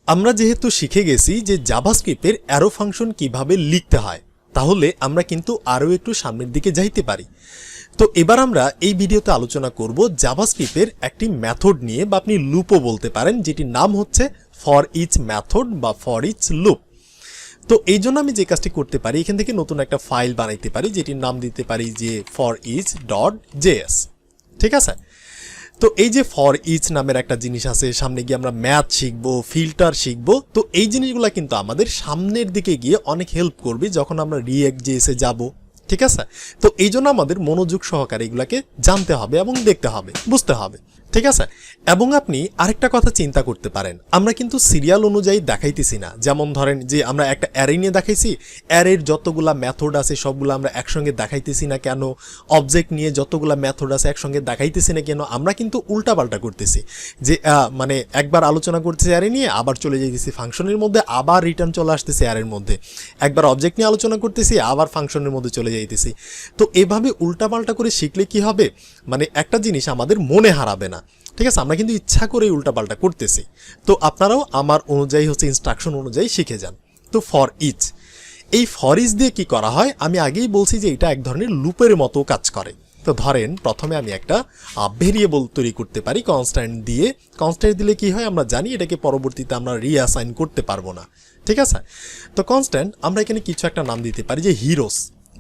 আমরা যেহেতু শিখে গেছি যে জাভাস্ক্রিপ্টের অ্যারো ফাংশন কিভাবে লিখতে হয়, তাহলে আমরা কিন্তু আরও একটু সামনের দিকে যাইতে পারি। তো এবার আমরা এই ভিডিওতে আলোচনা করব জাভাস্ক্রিপ্টের একটি মেথড নিয়ে, বা আপনি লুপও বলতে পারেন, যেটির নাম হচ্ছে forEach মেথড বা forEach লুপ। তো এই জন্য আমি যে কাজটি করতে পারি, এখান থেকে নতুন একটা ফাইল বানাইতে পারি, যেটির নাম দিতে পারি যে forEach.js। ঠিক আছে? তো এই যে forEach নামের একটা জিনিস আছে, সামনে গিয়ে আমরা ম্যাথ শিখবো, ফিল্টার শিখবো। তো এই জিনিসগুলো কিন্তু আমাদের সামনের দিকে গিয়ে অনেক হেল্প করবে যখন আমরা React.js এ যাব। ঠিক আছে? তো এই জন্য আমাদের মনোযোগ সহকারে এগুলাকে জানতে হবে এবং দেখতে হবে, বুঝতে হবে। ঠিক আছে? এবং আপনি আরেকটা কথা চিন্তা করতে পারেন, আমরা কিন্তু সিরিয়াল অনুযায়ী দেখাইতেছি না। যেমন ধরেন যে আমরা একটা অ্যারে নিয়ে দেখাইছি, অ্যারের যতগুলা মেথড আছে সবগুলো আমরা একসঙ্গে দেখাইতেছি না কেন? অবজেক্ট নিয়ে যতগুলা মেথড আছে একসঙ্গে দেখাইতেছি না কেন? আমরা কিন্তু উল্টাপাল্টা করতেছি। যে মানে একবার আলোচনা করতেছি অ্যারে নিয়ে, আবার চলে যাইতেছি ফাংশনের মধ্যে, আবার রিটার্ন চলে আসতেছে অ্যারের মধ্যে। একবার অবজেক্ট নিয়ে আলোচনা করতেছি, আবার ফাংশনের মধ্যে চলে যাইতেছি। তো এভাবে উল্টাপাল্টা করে শিখলে কি হবে, মানে একটা জিনিস আমাদের মনে হারাবে না। ঠিক আছে? আমরা কিন্তু ইচ্ছা করে উল্টাপাল্টা করতেছি। তো আপনারাও আমার অনুযায়ী ইনস্ট্রাকশন অনুযায়ী শিখে যান। তো forEach, এই forEach দিয়ে কি করা হয়, আমি আগেই বলছি যে এটা এক ধরনের লুপের মতো কাজ করে। তো ধরেন প্রথমে আমি একটা ভেরিয়েবল তৈরি করতে পারি কনস্ট্যান্ট দিয়ে। কনস্ট্যান্ট দিলে কি হয় আমরা জানি, এটাকে পরবর্তীতে আমরা রিঅ্যাসাইন করতে পারবো না। ঠিক আছে? তো কনস্ট্যান্ট আমরা এখানে কিছু একটা নাম দিতে পারি যে হিরোস,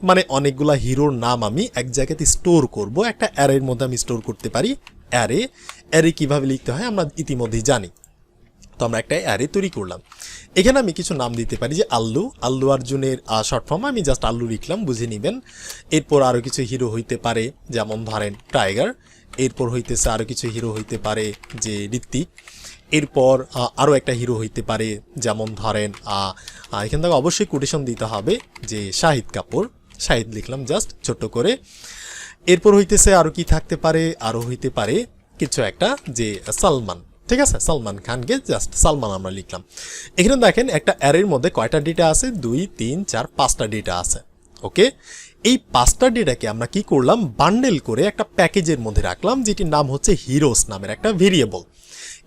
মানে অনেকগুলা হিরোর নাম আমি এক জায়গাতে স্টোর করব, একটা অ্যারের মধ্যে আমি স্টোর করতে পারি। অ্যারে কিভাবে লিখতে হয় আমরা ইতিমধ্যেই জানি। তো আমরা একটা অ্যারে তৈরি করলাম, এখানে আমি কিছু নাম দিতে পারি যে আল্লু অর্জুনের শর্ট ফর্ম, আমি জাস্ট আল্লু লিখলাম, বুঝে নেবেন। এরপর আরও কিছু হিরো হইতে পারে, যেমন ধরেন টাইগার। এরপর হইতেছে আরও কিছু হিরো হইতে পারে যে ঋত্বিক। এরপর আরও একটা হিরো হইতে পারে, যেমন ধরেন এখান থেকে অবশ্যই কোটেশন দিতে হবে যে শাহিদ কাপুর। শাহিদ লিখলাম জাস্ট ছোট্ট করে। এরপর হইতেছে আরও কি থাকতে পারে, আরও হইতে পারে কিছু একটা যে সালমান। ঠিক আছে? সালমান খানকে জাস্ট সালমান আমরা লিখলাম। এখানে দেখেন একটা অ্যারের মধ্যে কয়টা ডেটা আছে, 2 3 4 5টা ডেটা আছে। ওকে, এই 5টা ডেটাকে আমরা কি করলাম, বান্ডেল করে একটা প্যাকেজের মধ্যে রাখলাম, যেটির নাম হচ্ছে হিরোস নামের একটা ভেরিয়েবল।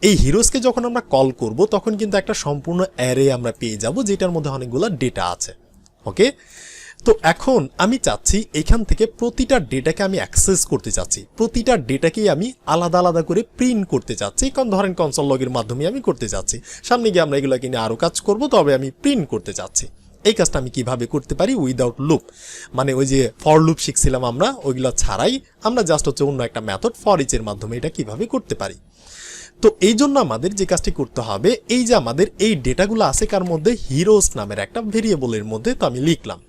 এই হিরোসকে যখন আমরা কল করব তখন কিন্তু একটা সম্পূর্ণ অ্যারে আমরা পেয়ে যাব, যেটার মধ্যে অনেকগুলো ডেটা আছে। ওকে, তো এখন আমি চাচ্ছি এখান থেকে প্রতিটা ডেটাকে আমি অ্যাক্সেস করতে চাচ্ছি, প্রতিটা ডেটাকেই আমি আলাদা আলাদা করে প্রিন্ট করতে চাচ্ছি। কারণ ধরেন কনসোল লগের মাধ্যমে আমি করতে চাচ্ছি, সামনে গিয়ে আমরা এগুলোকে নিয়ে আরও কাজ করব, তবে আমি প্রিন্ট করতে চাচ্ছি। এই কাজটা আমি কিভাবে করতে পারি, উইদাউট লুপ, মানে ওই যে ফর লুপ শিখছিলাম আমরা, ওইগুলো ছাড়াই আমরা জাস্ট অন্য একটা মেথড forEach এর মাধ্যমে এটা কিভাবে করতে পারি। তো এই জন্য আমাদের যে কাজটি করতে হবে, এই যে আমাদের এই ডেটাগুলো আছে কার মধ্যে, হিরোস নামের একটা ভেরিয়েবলের মধ্যে। তো আমি লিখলাম,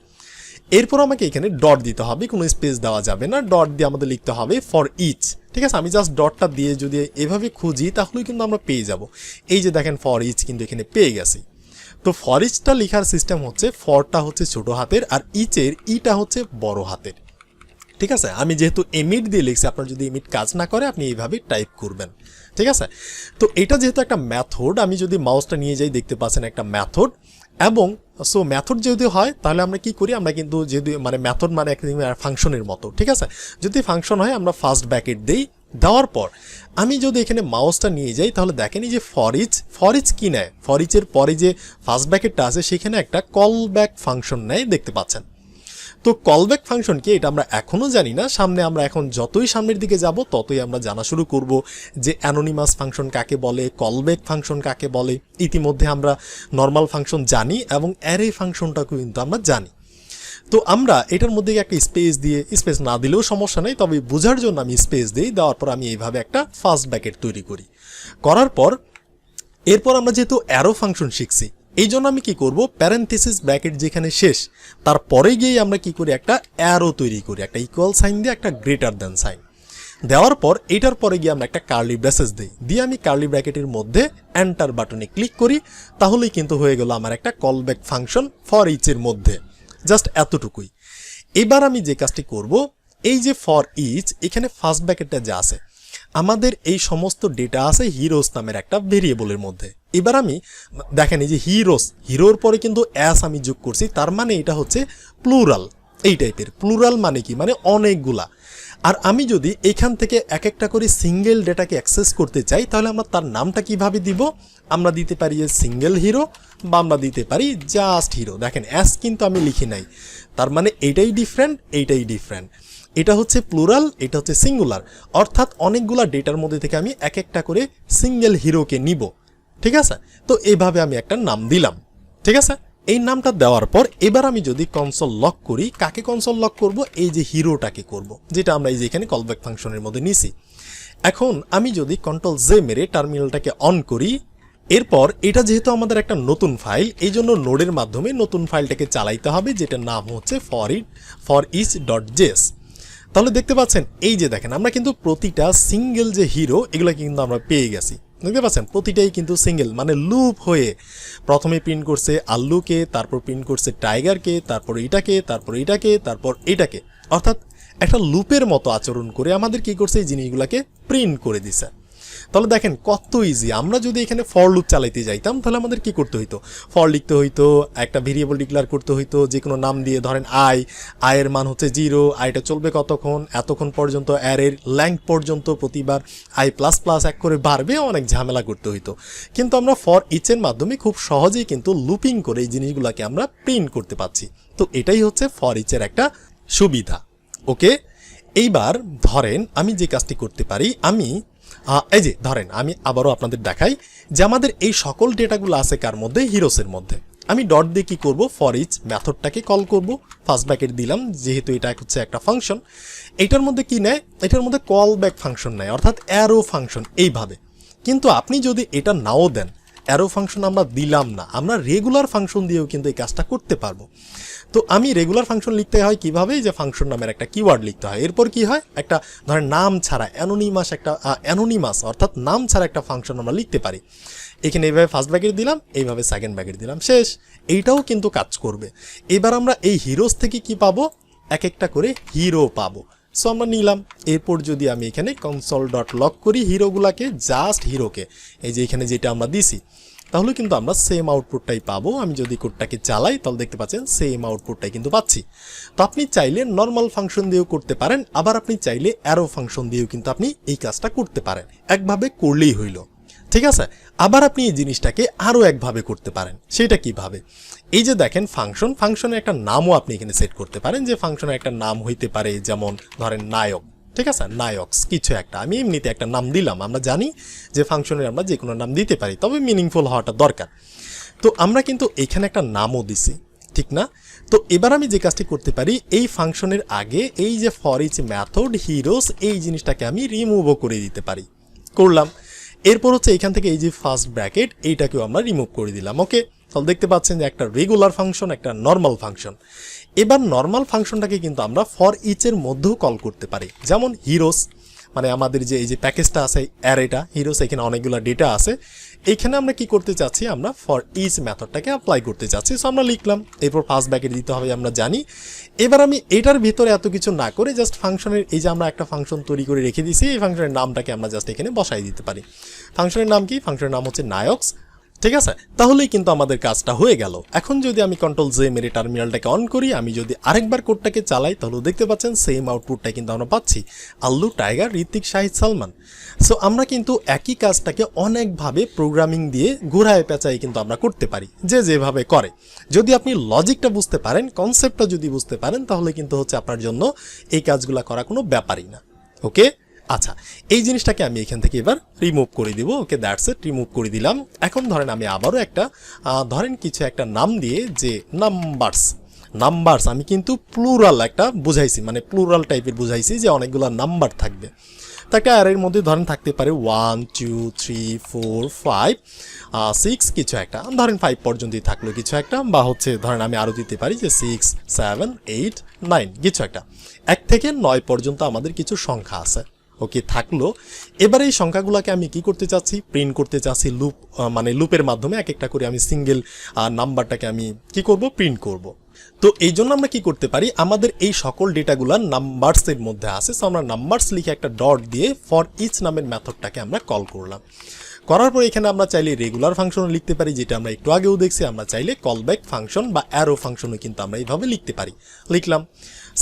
এরপর আমাকে এখানে ডট দিতে হবে, কোনো স্পেস দেওয়া যাবে না। ডট দিয়ে আমাদের লিখতে হবে forEach। ঠিক আছে? আমি জাস্ট ডটটা দিয়ে যদি এভাবে খুঁজি তাহলেই কিন্তু আমরা পেয়ে যাব। এই যে দেখেন forEach কিন্তু এখানে পেয়ে গেছি। তো forEachটা লেখার সিস্টেম হচ্ছে, ফরটা হচ্ছে ছোট হাতের আর ইচের ইটা হচ্ছে বড় হাতের। ঠিক আছে? আমি যেহেতু এমিট দিয়ে লিখছি, আপনার যদি এমিট কাজ না করে আপনি এইভাবে টাইপ করবেন। ঠিক আছে? তো এটা যেহেতু একটা মেথড, আমি যদি মাউসটা নিয়ে যাই দেখতে পাচ্ছেন একটা মেথড। এবং সো মেথড যদি হয় তাহলে আমরা কি করি, আমরা কিন্তু যদি মানে মেথড মানে একটা ফাংশনের মতো। ঠিক আছে? যদি ফাংশন হয় আমরা ফার্স্ট ব্র্যাকেট দেই, দেওয়ার পর আমি যদি এখানে মাউসটা নিয়ে যাই তাহলে দেখেন এই যে forEach কি নেয়, forEachের পরে যে ফার্স্ট ব্র্যাকেটটা আছে সেখানে একটা কল ব্যাক ফাংশন নেয়, দেখতে পাচ্ছেন। তো কলব্যাক ফাংশন কি এটা আমরা এখনও জানি না, সামনে আমরা এখন যতই সামনের দিকে যাব ততই আমরা জানা শুরু করব যে অ্যানোনিমাস ফাংশন কাকে বলে, কলব্যাক ফাংশন কাকে বলে। ইতিমধ্যে আমরা নর্মাল ফাংশন জানি এবং অ্যারে ফাংশনটাকে কিন্তু আমরা জানি। তো আমরা এটার মধ্যে একটা স্পেস দিয়ে, স্পেস না দিলেও সমস্যা নেই, তবে বোঝার জন্য আমি স্পেস দিই। দেওয়ার পর আমি এইভাবে একটা ফার্স্ট ব্র্যাকেট তৈরি করি। করার পর এরপর আমরা যেহেতু অ্যারো ফাংশন শিখছি, এই জন্য আমি কি করব, প্যারেনথেসিস ব্র্যাকেট যেখানে শেষ তারপরে গিয়েই আমরা কি করি, একটা অ্যারো তৈরি করি, একটা ইকুয়াল সাইন দিয়ে, একটা গ্রেটার দ্যান সাইন দেওয়ার পর এটার পরে গিয়ে আমরা একটা কার্লি ব্রেসেস দিই, দিয়ে আমি কার্লি ব্র্যাকেটের মধ্যে এন্টার বাটনে ক্লিক করি। তাহলেই কিন্তু হয়ে গেল আমার একটা কলব্যাক ফাংশন forEach এর মধ্যে। জাস্ট এতটুকুই। এবার আমি যে কাজটি করব, এই যে forEach এখানে ফার্স্ট ব্র্যাকেটটা যা আছে, আমাদের এই সমস্ত ডেটা আছে হিরোস নামের একটা ভেরিয়েবলের মধ্যে। এবার আমি দেখেন এই যে হিরোর পরে কিন্তু অ্যাস আমি যোগ করছি, তার মানে এটা হচ্ছে প্লুরাল। এই টাইপের প্লুরাল মানে কি, মানে অনেকগুলা। আর আমি যদি এখান থেকে এক একটা করে সিঙ্গেল ডেটাকে অ্যাক্সেস করতে চাই তাহলে আমরা তার নামটা কিভাবে দিব, আমরা দিতে পারি যে সিঙ্গেল হিরো, বা আমরা দিতে পারি জাস্ট হিরো। দেখেন অ্যাস কিন্তু আমি লিখি নাই, তার মানে এইটাই ডিফারেন্ট, এইটাই ডিফারেন্ট। এটা হচ্ছে প্লুরাল, এটা হচ্ছে সিঙ্গুলার, অর্থাৎ অনেকগুলা ডেটার মধ্যে থেকে আমি এক একটা করে সিঙ্গেল হিরোকে নিব। ঠিক আছে, তো এইভাবে আমি একটা নাম দিলাম। ঠিক আছে, এই নামটা দেওয়ার পর এবার আমি যদি কনসোল লক করি, কাকে কনসোল লক করব? এই যে হিরোটাকে করব, যেটা আমরা এই যে এখানে কলব্যাক ফাংশনের মধ্যে নিছি। এখন আমি যদি কন্ট্রোল জে মেরে টার্মিনালটাকে অন করি, এরপর এটা যেহেতু আমাদের একটা নতুন ফাইল, এই জন্য নোডের মাধ্যমে নতুন ফাইলটাকে চালাইতে হবে, যেটার নাম হচ্ছে forEach.js। তাহলে দেখতে পাচ্ছেন এই যে দেখেন আমরা কিন্তু প্রতিটা সিঙ্গেল যে হিরো এগুলো কিন্তু আমরা পেয়ে গেছি। দেখতে পাচ্ছেন প্রতিটাই কিন্তু সিঙ্গেল, মানে লুপ হয়ে প্রথমে প্রিন্ট করছে আল্লুকে, তারপর প্রিন্ট করছে টাইগারকে, তারপর এটাকে, তারপর এটাকে, তারপর এটাকে, অর্থাৎ একটা লুপের মতো আচরণ করে আমাদের কি করছে, এই জিনিসগুলোকে প্রিন্ট করে দিছে। তাহলে দেখেন কত ইজি। আমরা যদি এখানে ফর লুপ চালাইতে যাইতাম তাহলে আমাদের কি করতে হইতো? ফর লিখতে হইতো, একটা ভেরিয়েবল ডিক্লেয়ার করতে হইতো যে কোনো নাম দিয়ে, ধরেন আয়ের মান হচ্ছে 0, আইটা চলবে কতক্ষণ, এতক্ষণ পর্যন্ত, অ্যারের লেংথ পর্যন্ত, প্রতিবার আই প্লাস প্লাস এক করে বাড়বে, অনেক ঝামেলা করতে হইতো। কিন্তু আমরা ফর ইচের মাধ্যমে খুব সহজেই কিন্তু লুপিং করে এই জিনিসগুলোকে আমরা প্রিন্ট করতে পারছি। তো এটাই হচ্ছে ফর ইচের একটা সুবিধা। ওকে, এইবার ধরেন আমি যে কাজটি করতে পারি, আমি এই যে ধরেন আমি আবারও আপনাদের দেখাই যে আমাদের এই সকল ডেটাগুলো আছে কার মধ্যে? হিরোসের মধ্যে। আমি ডট দিয়ে কি করব? ফরইচ মেথডটাকে কল করব, ফার্স্ট ব্র্যাকেট দিলাম, যেহেতু এটা হচ্ছে একটা ফাংশন। এটার মধ্যে কি নেয়? এটার মধ্যে কল ব্যাক ফাংশন নেয়, অর্থাৎ অ্যারো ফাংশন, এইভাবে। কিন্তু আপনি যদি এটা নাও দেন, অ্যারো ফাংশন আমরা দিলাম না, আমরা রেগুলার ফাংশন দিয়েও কিন্তু এই কাজটা করতে পারবো। তো আমি রেগুলার ফাংশন লিখতে হয় কিভাবে? যে ফাংশন নামের একটা কিওয়ার্ড লিখতে হয়, এরপর কি হয়, একটা ধরেন নাম ছাড়া অ্যানোনিমাস অর্থাৎ নাম ছাড়া একটা ফাংশন আমরা লিখতে পারি। এখানে এইভাবে ফার্স্ট ব্র্যাকেট দিলাম, এইভাবে সেকেন্ড ব্র্যাকেট দিলাম, শেষ। এইটাও কিন্তু কাজ করবে। এবার আমরা এই হিরোস থেকে কি পাবো? এক একটা করে হিরো পাবো। সো আমরা নিলাম। এরপর যদি আমি এখানে কনসোল ডট লক করি হিরোগুলাকে, জাস্ট হিরোকে, এই যে এখানে যেটা আমরা দিছি, তাহলে কিন্তু আমরা সেম আউটপুটটাই পাবো। আমি যদি কোডটাকে চালাই তাহলে দেখতে পাচ্ছেন সেম আউটপুটটাই কিন্তু পাচ্ছি। তো আপনি চাইলে নর্মাল ফাংশন দিয়েও করতে পারেন, আবার আপনি চাইলে অ্যারো ফাংশন দিয়েও কিন্তু আপনি এই কাজটা করতে পারেন। একভাবে করলেই হইল, ঠিক আছে? আবার আপনি এই জিনিসটাকে আরও একভাবে করতে পারেন। সেটা কিভাবে? এই যে দেখেন ফাংশনের একটা নামও আপনি এখানে সেট করতে পারেন, যে ফাংশনের একটা নাম হইতে পারে যেমন ধরেন নায়ক, ঠিক আছে, নায়কস কিছু একটা। আমি এমনিতে একটা নাম দিলাম, আমরা জানি যে ফাংশনের আমরা যে কোনো নাম দিতে পারি, তবে মিনিংফুল হওয়াটা দরকার। তো আমরা কিন্তু এখানে একটা নামও দিছি, ঠিক না? তো এবার আমি যে কাজটি করতে পারি, এই ফাংশনের আগে এই যে ফরইচ মেথড হিরোস, এই জিনিসটাকে আমি রিমুভও করে দিতে পারি। করলাম। এরপর হচ্ছে এখান থেকে এই যে ফার্স্ট ব্র্যাকেট, এইটাকেও আমরা রিমুভ করে দিলাম। ওকে, তাহলে দেখতে পাচ্ছেন যে একটা রেগুলার ফাংশন, একটা নর্মাল ফাংশন। এবার নর্মাল ফাংশনটাকে কিন্তু আমরা ফর ইচের মধ্যেও কল করতে পারি, যেমন হিরোস, মানে আমাদের যে এই যে প্যাকেজটা আছে অ্যারেটা হিরোস, এখানে অনেকগুলো ডেটা আছে। এইখানে আমরা কি করতে চাচ্ছি? আমরা ফর ইচ মেথডটাকে অ্যাপ্লাই করতে চাচ্ছি। সো আমরা লিখলাম, এরপর ফার্স্ট ব্র্যাকেট দিতে হবে, আমরা জানি। এবার আমি এটার ভিতরে এত কিছু না করে জাস্ট ফাংশনের, এই যে আমরা একটা ফাংশন তৈরি করে রেখে দিয়েছি, এই ফাংশনের নামটাকে আমরা জাস্ট এখানে বসাই দিতে পারি। ফাংশনের নাম কি? ফাংশনের নাম হচ্ছে নায়কস, ঠিক আছে? তাহলেই কিন্তু আমাদের কাজটা হয়ে গেল। এখন যদি আমি কন্ট্রোল জে মেরে টার্মিনালটাকে অন করি, আমি যদি আরেকবার কোডটাকে চালাই, তাহলে দেখতে পাচ্ছেন সেম আউটপুটটা কিন্তু আমরা পাচ্ছি, আল্লু, টাইগার, ঋত্বিক, শাহিদ, সালমান। সো আমরা কিন্তু একই কাজটাকে অনেকভাবে প্রোগ্রামিং দিয়ে ঘোরায় পেঁচাই কিন্তু আমরা করতে পারি, যে যেভাবে করে। যদি আপনি লজিকটা বুঝতে পারেন, কনসেপ্টটা যদি বুঝতে পারেন, তাহলে কিন্তু হচ্ছে আপনার জন্য এই কাজগুলো করা কোনো ব্যাপারই না। ওকে, আচ্ছা, এই জিনিসটাকে আমি এখান থেকে এবার রিমুভ করে দিব। ওকে, দ্যাটস ইট, রিমুভ করে দিলাম। এখন ধরেন আমি আবারও একটা ধরেন কিছু একটা নাম দিয়ে, যে নাম্বারস আমি কিন্তু প্লুরাল একটা বুঝাইছি, মানে প্লুরাল টাইপের বুঝাইছি, যে অনেকগুলো নাম্বার থাকবে। তো একটা অ্যারের মধ্যে ধরেন থাকতে পারে 1 2 3 4 5 6 কিছু একটা, ধরেন 5 পর্যন্তই থাকলো কিছু একটা, বা হচ্ছে ধরেন আমি আরও দিতে পারি যে 6 7 8 9 কিছু একটা। 1 থেকে 9 পর্যন্ত আমাদের কিছু সংখ্যা আছে। ওকে, থাকলো। এবার এই সংখ্যাগুলোকে আমি কি করতে চাচ্ছি? প্রিন্ট করতে চাচ্ছি লুপ, মানে লুপের মাধ্যমে এক একটা করে আমি সিঙ্গেল নাম্বারটাকে আমি কি করব? প্রিন্ট করব। তো এই জন্য আমরা কি করতে পারি? আমাদের এই সকল ডেটাগুলো নাম্বারসের মধ্যে আছে। সো আমরা নাম্বারস লিখে একটা ডট দিয়ে ফর ইচ নামের মেথডটাকে আমরা কল করলাম। করার পর এখানে আমরা চাইলে রেগুলার ফাংশনও লিখতে পারি, যেটা আমরা একটু আগেও দেখছি। আমরা চাইলে কলব্যাক ফাংশন বা অ্যারো ফাংশনও কিন্তু আমরা এইভাবে লিখতে পারি। লিখলাম।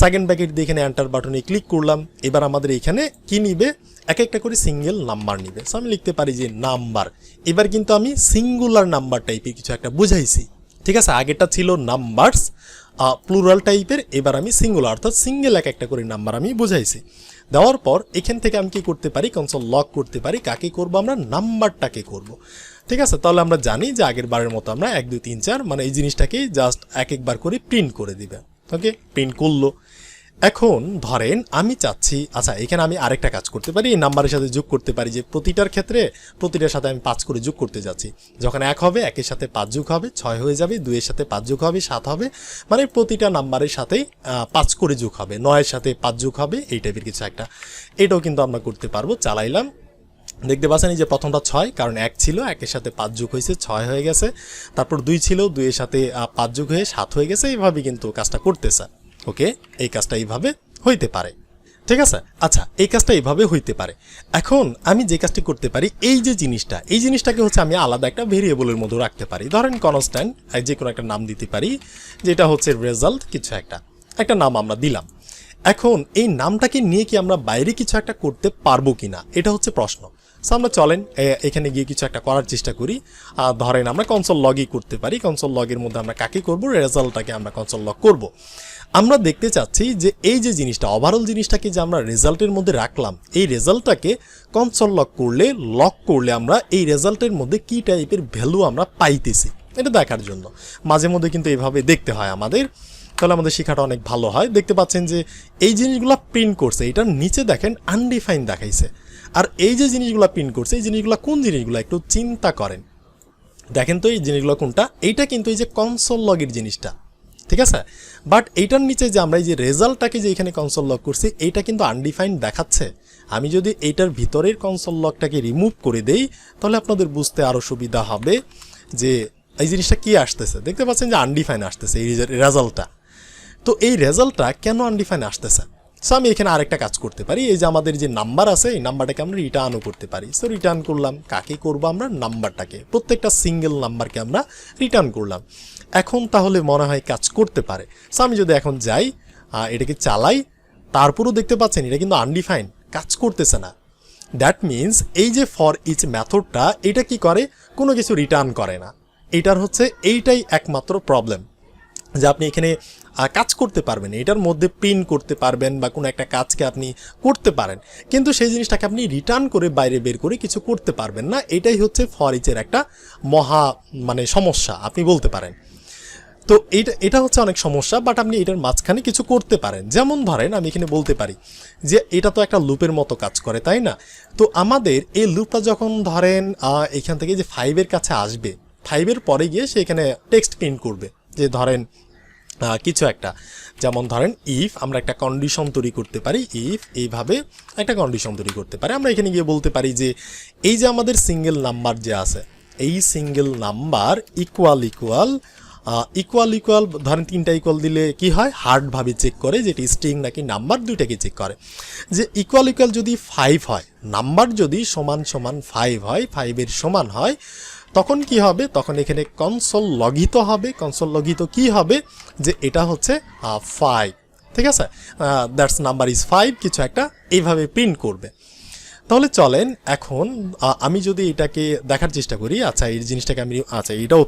সেকেন্ড ব্র্যাকেট দিয়ে এখানে এন্টার বাটনে ক্লিক করলাম। এবার আমাদের এখানে কি নিবে, এক একটা করে সিঙ্গেল নাম্বার নিবে। সো আমি লিখতে পারি যে নাম্বার। এবার কিন্তু আমি সিঙ্গুলার নাম্বার টাইপের কিছু একটা বুঝাইছি, ঠিক আছে। আগেরটা ছিল নাম্বারস প্লুরাল টাইপের, এবার আমি সিঙ্গুলার অর্থাৎ সিঙ্গেল এক একটা করে নাম্বার আমি বুঝাইছি। দেওয়ার পর এখান থেকে আমি কি করতে পারি, কনসোল লক করতে পারি। কাকে করব আমরা, নাম্বারটাকে করব, ঠিক আছে। তাহলে আমরা জানি যে আগের বারের মতো আমরা 1 2 3 4 মানে এই জিনিসটাকে জাস্ট এক একবার করে প্রিন্ট করে দিবে। ওকে, প্রিন্ট করলো। এখন ধরেন আমি চাচ্ছি, আচ্ছা এখানে আমি আরেকটা কাজ করতে পারি, এই নাম্বারের সাথে যোগ করতে পারি যে প্রতিটার ক্ষেত্রে প্রতিটার সাথে আমি 5 করে যোগ করতে যাচ্ছি। যখন 1 হবে 1-এর সাথে 5 যোগ হবে 6 হয়ে যাবে, 2-এর সাথে 5 যোগ হবে 7 হবে, মানে প্রতিটা নাম্বারের সাথেই 5 করে যোগ হবে, 9-এর সাথে 5 যোগ হবে, এই টাইপের কিছু একটা। এটাও কিন্তু আমরা করতে পারবো। চালাইলাম, দেখতে পাচ্ছেন এই যে প্রথমটা 6, কারণ 1 ছিল, 1-এর সাথে 5 যোগ হয়েছে 6 হয়ে গেছে। তারপর 2 ছিল, 2-এর সাথে 5 যোগ হয়ে 7 হয়ে গেছে। এইভাবে কিন্তু কাজটা করতেছে। ওকে, এই কাজটা এইভাবে হইতে পারে, ঠিক আছে। আচ্ছা, এই কাজটা এইভাবে হইতে পারে। এখন আমি যে কাজটি করতে পারি, এই যে জিনিসটা, এই জিনিসটাকে হচ্ছে আমি আলাদা একটা ভেরিয়েবলের মধ্যে রাখতে পারি। ধরেন কনস্ট্যান্ট, যে কোনো একটা নাম দিতে পারি, যেটা হচ্ছে রেজাল্ট, কিছু একটা নাম আমরা দিলাম। এখন এই নামটাকে নিয়ে কি আমরা বাইরে কিছু একটা করতে পারবো কিনা, এটা হচ্ছে প্রশ্ন। সো আমরা চলেন এখানে গিয়ে কিছু একটা করার চেষ্টা করি। ধরেন আমরা কনসোল লগই করতে পারি। কনসোল লগের মধ্যে আমরা কাকে করব, রেজাল্টটাকে আমরা কনসোল লগ করব। আমরা দেখতে চাচ্ছি যে এই যে জিনিসটা, ওভারঅল জিনিসটাকে যে আমরা রেজাল্টের মধ্যে রাখলাম, এই রেজাল্টটাকে কনসোল লক করলে আমরা এই রেজাল্টের মধ্যে কি টাইপের ভ্যালু আমরা পাইতেছি এটা দেখার জন্য। মাঝে মধ্যে কিন্তু এইভাবে দেখতে হয় আমাদের, তাহলে আমাদের শেখাটা অনেক ভালো হয়। দেখতে পাচ্ছেন যে এই জিনিসগুলো প্রিন্ট করছে, এটার নিচে দেখেন আনডিফাইন দেখাইছে। আর এই যে জিনিসগুলো প্রিন্ট করছে, এই জিনিসগুলো কোন জিনিসগুলো একটু চিন্তা করেন, দেখেন তো এই জিনিসগুলো কোনটা। এইটা কিন্তু এই যে কনসোল লগের জিনিসটা, ঠিক আছে। বাট এইটার নিচে যে আমরা এই যে রেজাল্টটাকে যে এখানে কনসোল লগ করছি, এইটা কিন্তু আনডিফাইন্ড দেখাচ্ছে। আমি যদি এইটার ভিতরের কনসোল লগটাকে রিমুভ করে দেই, তাহলে আপনাদের বুঝতে আরও সুবিধা হবে যে এই জিনিসটা কি আসতেছে। দেখতে পাচ্ছেন যে আনডিফাইন আসতেছে এই রেজাল্টটা। তো এই রেজাল্টটা কেন আনডিফাইন আসতেছে? সো আমি এখানে আরেকটা কাজ করতে পারি, এই যে আমাদের যে নাম্বার আছে, এই নাম্বারটাকে আমরা রিটার্নও করতে পারি। সো রিটার্ন করলাম, কাকে করবো আমরা, নাম্বারটাকে, প্রত্যেকটা সিঙ্গেল নাম্বারকে আমরা রিটার্ন করলাম। এখন তাহলে মনে হয় কাজ করতে পারে। সো আমি যদি এখন যাই, এটাকে চালাই, তারপরও দেখতে পাচ্ছেন এটা কিন্তু আনডিফাইন, কাজ করতেছে না। দ্যাট মিনস এই যে ফর ইচ মেথডটা, এটা কি করে, কোনো কিছু রিটার্ন করে না। এটার হচ্ছে এইটাই একমাত্র প্রবলেম, যে আপনি এখানে কাজ করতে পারবেন, এটার মধ্যে প্রিন্ট করতে পারবেন বা কোনো একটা কাজকে আপনি করতে পারেন, কিন্তু সেই জিনিসটাকে আপনি রিটার্ন করে বাইরে বের করে কিছু করতে পারবেন না। এটাই হচ্ছে ফর ইচের একটা মহা সমস্যা আপনি বলতে পারেন। তো এটা হচ্ছে অনেক সমস্যা, বাট আপনি এটার মাঝখানে কিছু করতে পারেন। যেমন ধরেন আমি এখানে বলতে পারি যে এটা তো একটা লুপের মতো কাজ করে, তাই না? তো আমাদের এই লুপটা যখন ধরেন এখান থেকে যে 5-এর কাছে আসবে, 5-এর পরে গিয়ে সে এখানে টেক্সট প্রিন্ট করবে, যে ধরেন কিছু একটা, যেমন ধরেন ইফ, আমরা একটা কন্ডিশন তৈরি করতে পারি। ইফ এইভাবে একটা কন্ডিশন তৈরি করতে পারি। আমরা এখানে গিয়ে বলতে পারি যে এই যে আমাদের সিঙ্গেল নাম্বার যে আছে, এই সিঙ্গেল নাম্বার ইকুয়াল ধরেন 3টা ইকুয়াল দিলে কি হয়, হার্ডভাবে চেক করে যেটি স্ট্রিং নাকি নাম্বার, দুইটাকে চেক করে। যে ইকুয়াল যদি 5 হয়, নাম্বার যদি সমান 5 হয়, 5-এর সমান হয়, তখন কি হবে, তখন এখানে কনসোল লগিত হবে। কনসোল লগিত কি হবে, যে এটা হচ্ছে 5, ঠিক আছে, দ্যাটস নাম্বার ইজ 5, কিছু একটা এইভাবে প্রিন্ট করবে। তাহলে চলেন এখন আমি যদি এটাকে দেখার চেষ্টা করি। আচ্ছা, এই জিনিসটাকে আমি, আচ্ছা এটাও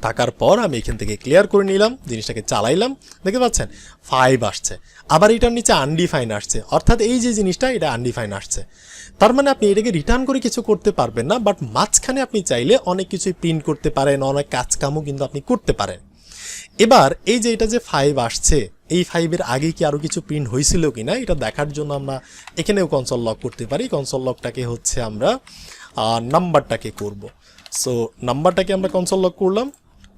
থাকার পর আমি এখান থেকে ক্লিয়ার করে নিলাম, জিনিসটাকে চালাইলাম, দেখতে পাচ্ছেন 5 আসছে। আবার এটার নিচে আনডিফাইন আসছে, অর্থাৎ এই যে জিনিসটা এটা আনডিফাইন আসছে। তার মানে আপনি এটাকে রিটার্ন করে কিছু করতে পারবেন না, বাট মাঝখানে আপনি চাইলে অনেক কিছুই প্রিন্ট করতে পারেন, অনেক কাজকামও কিন্তু আপনি করতে পারেন। এবার এই যে এটা যে 5 আসছে, এই 5-এর আগে কি আরও কিছু প্রিন্ট হয়েছিল কিনা এটা দেখার জন্য আমরা এখানেও কনসোল লক করতে পারি। কনসোল লকটাকে হচ্ছে আমরা নাম্বারটাকে করব। সো নাম্বারটাকে আমরা কনসোল লক করলাম।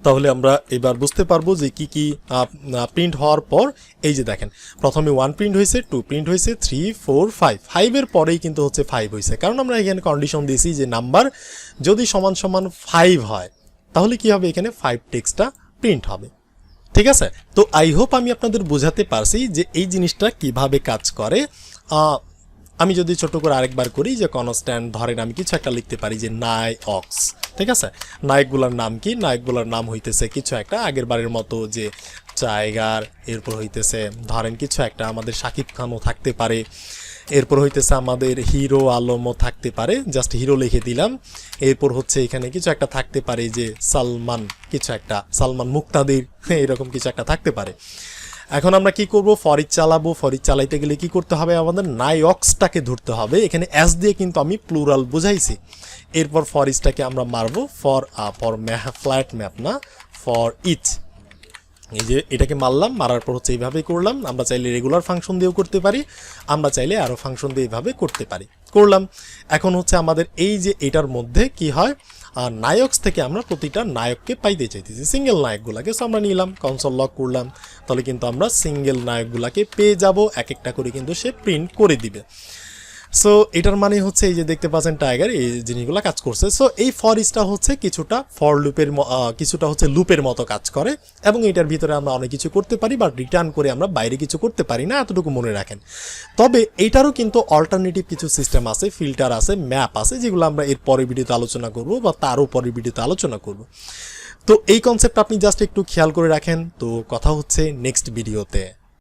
তাহলে আমরা এবার বুঝতে পারবো যে কি কি প্রিন্ট হওয়ার পর, এই যে দেখেন প্রথমে 1 প্রিন্ট হয়েছে, 2 প্রিন্ট হয়েছে, 3 4 5, 5-এর পরেই কিন্তু হচ্ছে 5 হয়েছে, কারণ আমরা এখানে কন্ডিশন দিয়েছি যে নাম্বার যদি সমান 5 হয়, তাহলে কি হবে, এখানে 5 টেক্সটটা প্রিন্ট হবে। ঠিক আছে, তো আই হোপ আমি আপনাদের বোঝাতে পারছি যে এই জিনিসটা কিভাবে কাজ করে। আমি যদি ছোট করে আরেকবার করি, যে কনস্ট্যান্ট ধরেন আমি কিছু একটা লিখতে পারি যে নাই অক্স, ঠিক আছে। নায়কগুলোর নাম কি, নায়কগুলোর নাম হইতেছে কিছু একটা আগের বারের মতো যে টাইগার, এরপর হইতেছে ধরেন কিছু একটা আমাদের শাকিব খানও থাকতে পারে, এরপর হইতেছে আমাদের হিরো আলমও থাকতে পারে, জাস্ট হিরো লিখে দিলাম। এরপর হচ্ছে এখানে কিছু একটা থাকতে পারে যে সালমান, কিছু একটা সালমান মুক্তাদির, এরকম কিছু একটা থাকতে পারে। এখন আমরা কি করব, ফরিচ চালাবো। ফরিচ চালাইতে গেলে কি করতে হবে, আমাদের নায়ক্সটাকে ধরতে হবে। এখানে এস দিয়ে কিন্তু আমি প্লুরাল বুঝাইছি। এরপর ফরিচটাকে আমরা মারবো, ফর ফ্ল্যাট ম্যাপ না, ফর ইচ। এই যে এটাকে মারলাম, মারার পর হচ্ছে এইভাবে করলাম। আমরা চাইলে রেগুলার ফাংশন দিয়েও করতে পারি, আমরা চাইলে আরও ফাংশন দিয়ে এইভাবে করতে পারি, করলাম। এখন হচ্ছে আমাদের এই যে এটার মধ্যে কি হয়, নায়কস থেকে আমরা প্রতিটা নায়ককে পাইতে চাইতেছি, সিঙ্গেল নায়কগুলাকে। সো আমরা নিলাম, কনসোল লক করলাম, তাহলে কিন্তু আমরা সিঙ্গেল নায়কগুলাকে পেয়ে যাব, এক একটা করে কিন্তু সে প্রিন্ট করে দিবে। সো এটার মানে হচ্ছে এই যে দেখতে পাচ্ছেন টাইগার, এই জিনিসগুলো কাজ করছে। সো এই ফর ইচটা হচ্ছে কিছুটা ফর লুপের কিছুটা হচ্ছে লুপের মতো কাজ করে, এবং এটার ভিতরে আমরা অনেক কিছু করতে পারি, বাট রিটার্ন করে আমরা বাইরে কিছু করতে পারি না, এতটুকু মনে রাখেন। তবে এটারও কিন্তু অল্টারনেটিভ কিছু সিস্টেম আছে, ফিল্টার আছে, ম্যাপ আছে, যেগুলো আমরা এর পরের ভিডিওতে আলোচনা করব বা তারও পরের ভিডিওতে আলোচনা করব। তো এই কনসেপ্ট আপনি জাস্ট একটু খেয়াল করে রাখেন। তো কথা হচ্ছে নেক্সট ভিডিওতে।